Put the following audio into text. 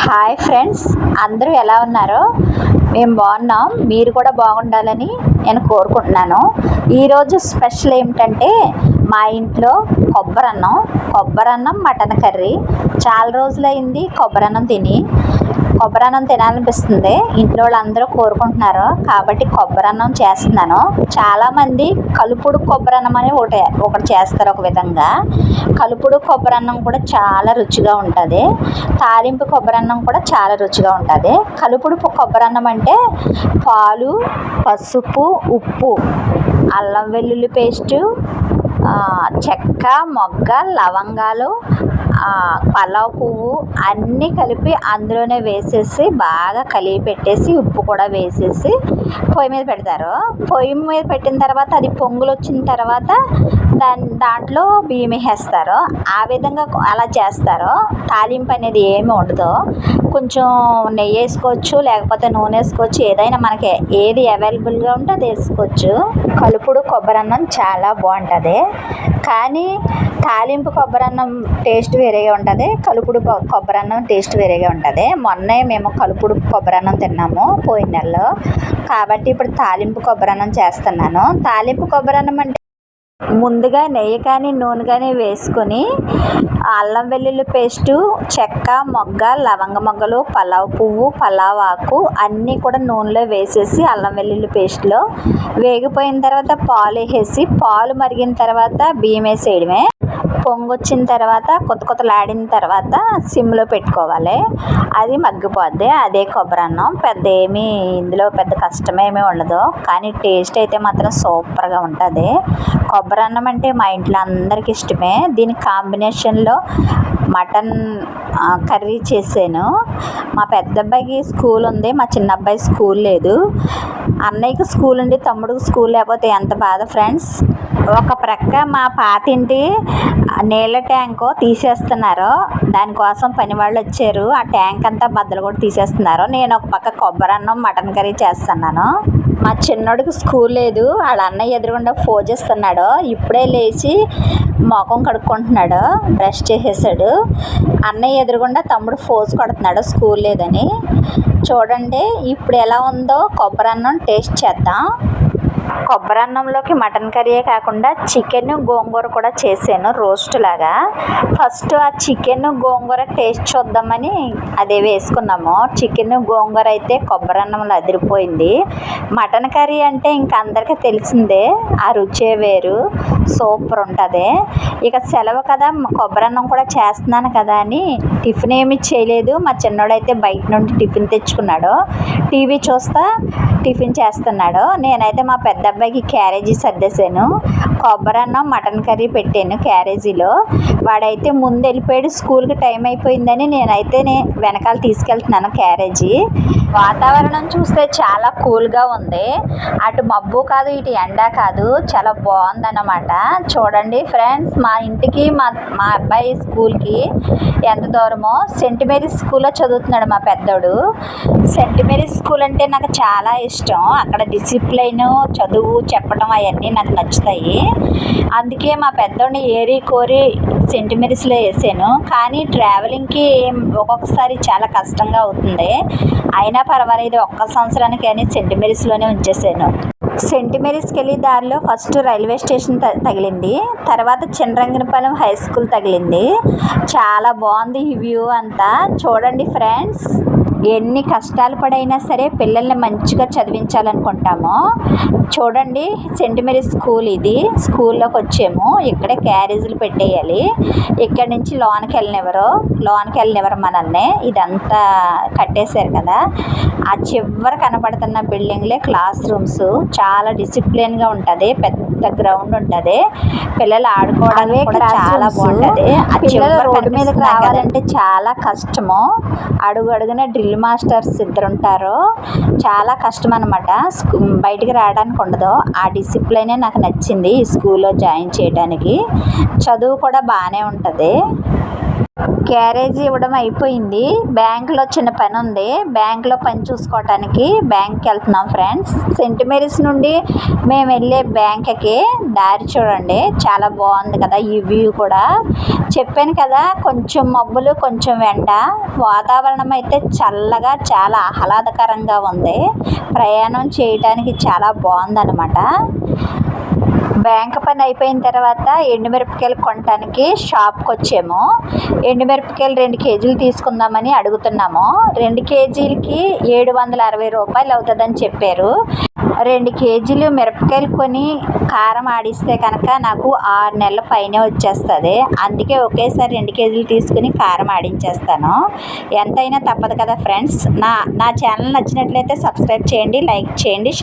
Hi friends, అందరూ ఎలా ఉన్నారో? మేము బాగున్నాం. మీరు కూడా బాగుండాలని నేను కోరుకుంటున్నాను. ఈరోజు స్పెషల్ ఏమిటంటే మా ఇంట్లో కొబ్బరన్నం మటన్ కర్రీ. చాలా రోజులైంది కొబ్బరన్నం తినాలనిపిస్తుంది. ఇంట్లో వాళ్ళందరూ కోరుకుంటున్నారు కాబట్టి కొబ్బరన్నం చేస్తున్నాను. చాలామంది కలుపుడు కొబ్బరన్నం అని ఒకటి చేస్తారు. ఒక విధంగా కలుపుడు కొబ్బరన్నం కూడా చాలా రుచిగా ఉంటుంది. తాలింపు కొబ్బరన్నం కూడా చాలా రుచిగా ఉంటుంది. కలుపుడు కొబ్బరన్నం అంటే పాలు, పసుపు, ఉప్పు, అల్లం వెల్లుల్లి పేస్టు, చెక్క, మొగ్గ, లవంగాలు, పలావ్ పువ్వు అన్నీ కలిపి అందులోనే వేసేసి బాగా కలిపి పెట్టేసి ఉప్పు కూడా వేసేసి పొయ్యి మీద పెడతారు. పొయ్యి మీద పెట్టిన తర్వాత అది పొంగులు వచ్చిన తర్వాత దాంట్లో బియ్యం వేసేస్తారు. ఆ విధంగా అలా చేస్తారు. తాలింపు అనేది ఏమి ఉండదు. కొంచెం నెయ్యి వేసుకోవచ్చు, లేకపోతే నూనె వేసుకోవచ్చు. ఏదైనా మనకి ఏది అవైలబుల్గా ఉంటే అది వేసుకోవచ్చు. కలుపుడు కొబ్బరన్నం చాలా బాగుంటుంది. కానీ తాలింపు కొబ్బరన్నం టేస్ట్ వేరేగా ఉంటుంది. కలుపుడు కొబ్బరన్నం టేస్ట్ వేరేగా ఉంటుంది. మొన్నే మేము కలుపుడు కొబ్బరన్నం తిన్నాము పోయిన నెలలో. కాబట్టి ఇప్పుడు తాలింపు కొబ్బరన్నం చేస్తున్నాను. తాలింపు కొబ్బరన్నం అంటే ముందుగా నెయ్యి కానీ నూనె కానీ వేసుకొని అల్లం వెల్లుల్లి పేస్టు, చెక్క, మొగ్గ, లవంగ మొగ్గలు, పలావ్ పువ్వు, పలావ్ ఆకు అన్నీ కూడా నూనెలో వేసేసి అల్లం వెల్లుల్లి పేస్ట్లో వేగిపోయిన తర్వాత పాలు వేసేసి పాలు మరిగిన తర్వాత బియ్యం వేసేయడమే. పొంగొచ్చిన తర్వాత కొత్తలాడిన తర్వాత సిమ్లో పెట్టుకోవాలి. అది మగ్గిపోద్ది. అదే కొబ్బరన్నం. ఇందులో పెద్ద కష్టమేమీ ఉండదు. కానీ టేస్ట్ అయితే మాత్రం సూపర్గా ఉంటుంది. కొబ్బరన్నం అంటే మా ఇంట్లో అందరికీ ఇష్టమే. దీని కాంబినేషన్లో మటన్ కర్రీ చేసాను. మా పెద్ద అబ్బాయికి స్కూల్ ఉంది, మా చిన్న అబ్బాయి స్కూల్ లేదు. అన్నయ్యకి స్కూల్ ఉండి తమ్ముడికి స్కూల్ లేకపోతే ఎంత బాధ ఫ్రెండ్స్. ఒక ప్రక్క మా పాతింటి నీళ్ళ ట్యాంకు తీసేస్తున్నారు. దానికోసం పని వాళ్ళు వచ్చారు. ఆ ట్యాంక్ అంతా బద్దలు కూడా తీసేస్తున్నారు. నేను ఒక పక్క కొబ్బరన్నం మటన్ కర్రీ చేస్తున్నాను. మా చిన్నోడికి స్కూల్ లేదు. వాళ్ళ అన్నయ్య ఎదురుగుండా ఫోన్ చేస్తున్నాడు. ఇప్పుడే లేచి ముఖం కడుక్కుంటున్నాడు, బ్రష్ చేసేసాడు. అన్నయ్య ఎదురుగుండా తమ్ముడు ఫోజ్ కొడుతున్నాడు స్కూల్ లేదని. చూడండి ఇప్పుడు ఎలా ఉందో కొబ్బరన్నం టేస్ట్ చేద్దాం. కొబ్బరన్నంలోకి మటన్ కర్రీయే కాకుండా చికెన్ గోంగూర కూడా చేసాను రోస్ట్ లాగా. ఫస్ట్ ఆ చికెన్ గోంగూర టేస్ట్ చూద్దామని అదే వేసుకున్నాము. చికెన్ గోంగూర అయితే కొబ్బరన్నంలో అదిరిపోయింది. మటన్ కర్రీ అంటే ఇంకా అందరికీ తెలిసిందే, ఆ రుచే వేరు, సూపర్ ఉంటుంది. ఇక సెలవు కదా, కొబ్బరన్నం కూడా చేస్తున్నాను కదా అని టిఫిన్ ఏమీ చేయలేదు. మా చిన్నోడైతే బయట నుండి టిఫిన్ తెచ్చుకున్నాడు. టీవీ చూస్తా టిఫిన్ చేస్తున్నాడు. నేనైతే మా పెద్ద అబ్బాయికి క్యారేజీ సర్దేశాను. కొబ్బరన్నం మటన్ కర్రీ పెట్టాను క్యారేజీలో. వాడైతే ముందు వెళ్ళిపోయాడు, స్కూల్కి టైం అయిపోయిందని నేనైతే వెనకాల తీసుకెళ్తున్నాను క్యారేజీ. వాతావరణం చూస్తే చాలా కూల్గా ఉంది. అటు మబ్బు కాదు, ఇటు ఎండ కాదు, చాలా బాగుందన్నమాట. చూడండి ఫ్రెండ్స్, మా ఇంటికి మా అబ్బాయి స్కూల్కి ఎంత దూరమో. సెంట్ మేరీస్ స్కూల్లో చదువుతున్నాడు మా పెద్దోడు. సెంట్ మేరీస్ స్కూల్ అంటే నాకు చాలా ఇష్టం. అక్కడ డిసిప్లైన్, చదువు చెప్పడం అవన్నీ నాకు నచ్చుతాయి. అందుకే మా పెద్దోడిని ఏరి కోరి సెంట్ మేరీస్లో వేసాను. కానీ ట్రావెలింగ్కి ఒక్కొక్కసారి చాలా కష్టంగా అవుతుంది. అయినా పర్వాలేదు, ఒక్క సంవత్సరానికి అని సెంట్ మేరీస్లోనే ఉంచేసాను. సెంట్ మేరీస్కి వెళ్ళి దారిలో ఫస్ట్ రైల్వే స్టేషన్ తగిలింది. తర్వాత చినరంగనపాలెం హై స్కూల్ తగిలింది. చాలా బాగుంది ఈ వ్యూ అంతా. చూడండి ఫ్రెండ్స్, ఎన్ని కష్టాలు పడైనా సరే పిల్లల్ని మంచిగా చదివించాలనుకుంటాము. చూడండి సెంట్ మేరీస్ స్కూల్ ఇది. స్కూల్లోకి వచ్చాము. ఇక్కడే క్యారేజీలు పెట్టేయాలి. ఇక్కడి నుంచి లోనికి వెళ్ళనివ్వరు మనల్ని. ఇదంతా కట్టేశారు కదా. ఆ చివరి కనపడుతున్న బిల్డింగ్లే క్లాస్ రూమ్స్. చాలా డిసిప్లిన్గా ఉంటుంది. పెద్ద గ్రౌండ్ ఉంటుంది. పిల్లలు ఆడుకోవడానికి కూడా చాలా బాగుంటుంది. ఆ పిల్లలు రోడ్డు మీదకి రావాలంటే చాలా కష్టము. అడుగున డ్రిల్ మాస్టర్స్ ఇద్దరు ఉంటారు. చాలా కష్టం అన్నమాట. బయటికి రావడానికి ఉండదు. ఆ డిసిప్లైనే నాకు నచ్చింది ఈ స్కూల్లో జాయిన్ చేయడానికి. చదువు కూడా బాగానే ఉంటుంది. క్యారేజీ ఇవ్వడం అయిపోయింది. బ్యాంకులో చిన్న పని ఉంది. బ్యాంకులో పని చూసుకోవటానికి బ్యాంక్కి వెళ్తున్నాం ఫ్రెండ్స్. సెయింట్ మేరీస్ నుండి మేము వెళ్ళే బ్యాంక్కి దారి చూడండి, చాలా బాగుంది కదా. ఈ వ్యూ కూడా చెప్పాను కదా, కొంచెం మబ్బులు కొంచెం ఎండ, వాతావరణం అయితే చల్లగా చాలా ఆహ్లాదకరంగా ఉంది. ప్రయాణం చేయడానికి చాలా బాగుందన్నమాట. బ్యాంక్ పని అయిపోయిన తర్వాత ఎండుమిరపకాయలు కొనడానికి షాప్కి వచ్చాము. ఎండుమిరపకాయలు 2 కేజీలు తీసుకుందామని అడుగుతున్నాము. 2 కేజీలకి 760 రూపాయలు అవుతుందని చెప్పారు. 2 కేజీలు మిరపకాయలు కొని కారం ఆడిస్తే కనుక నాకు 6 నెలల పైనే వచ్చేస్తుంది. అందుకే ఒకేసారి 2 కేజీలు తీసుకుని కారం ఆడించేస్తాను. ఎంతైనా తప్పదు కదా ఫ్రెండ్స్. నా ఛానల్ నచ్చినట్లయితే సబ్స్క్రైబ్ చేయండి, లైక్ చేయండి,